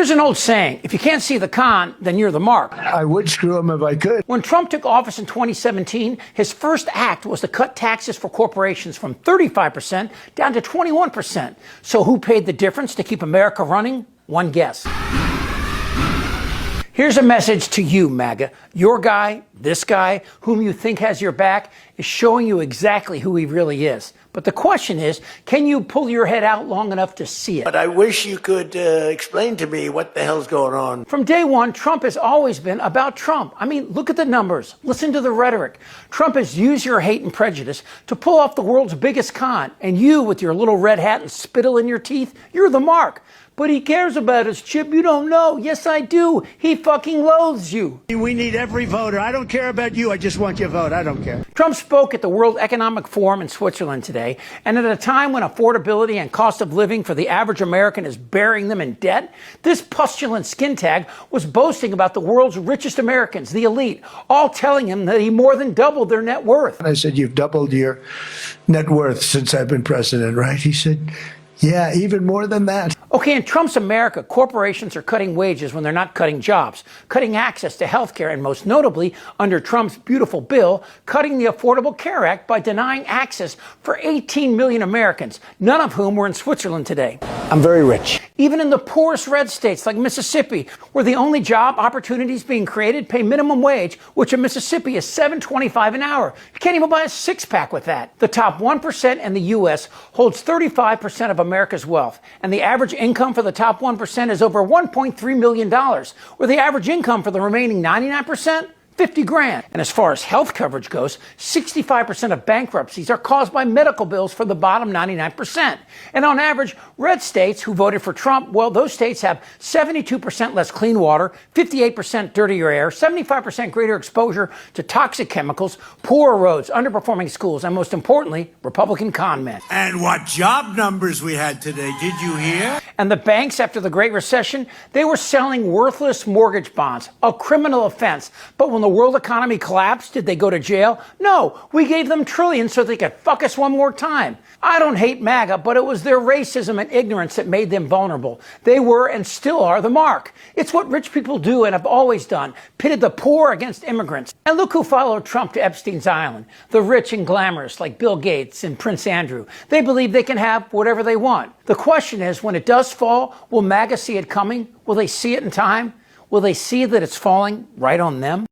There's an old saying, if you can't see the con, then you're the mark. I would screw him if I could. When Trump took office in 2017, his first act was to cut taxes for corporations from 35% down to 21%. So who paid the difference to keep America running? One guess. Here's a message to you, MAGA. Your guy, this guy, whom you think has your back, is showing you exactly who he really is. But the question is, can you pull your head out long enough to see it? But I wish you could explain to me what the hell's going on. From day one, Trump has always been about Trump. I mean, look at the numbers. Listen to the rhetoric. Trump has used your hate and prejudice to pull off the world's biggest con. And you, with your little red hat and spittle in your teeth, you're the mark. But he cares about us, Chip. You don't know. Yes, I do. He fucking loathes you. We need every voter. I don't care about you. I just want your vote. I don't care. Trump spoke at the World Economic Forum in Switzerland today, and at a time when affordability and cost of living for the average American is burying them in debt, this pustulant skin tag was boasting about the world's richest Americans, the elite, all telling him that he more than doubled their net worth. And I said, you've doubled your net worth since I've been president, right? He said, yeah, even more than that. Okay, in Trump's America, corporations are cutting wages when they're not cutting jobs, cutting access to health care, and most notably, under Trump's beautiful bill, cutting the Affordable Care Act by denying access for 18 million Americans, none of whom were in Switzerland today. I'm very rich. Even in the poorest red states like Mississippi, where the only job opportunities being created pay minimum wage, which in Mississippi is $7.25 an hour. You can't even buy a six-pack with that. The top 1% in the U.S. holds 35% of America's wealth, and the average income for the top 1% is over $1.3 million, where the average income for the remaining 99%, 50 grand. And as far as health coverage goes, 65% of bankruptcies are caused by medical bills for the bottom 99%. And on average, red states who voted for Trump, well, those states have 72% less clean water, 58% dirtier air, 75% greater exposure to toxic chemicals, poorer roads, underperforming schools, and most importantly, Republican con men. And what job numbers we had today, did you hear? And the banks, after the Great Recession, they were selling worthless mortgage bonds, a criminal offense. But when the world economy collapsed, did they go to jail? No, we gave them trillions so they could fuck us one more time. I don't hate MAGA, but it was their racism and ignorance that made them vulnerable. They were and still are the mark. It's what rich people do and have always done, pitted the poor against immigrants. And look who followed Trump to Epstein's Island, the rich and glamorous like Bill Gates and Prince Andrew. They believe they can have whatever they want. The question is, when it does fall, will MAGA see it coming? Will they see it in time? Will they see that it's falling right on them?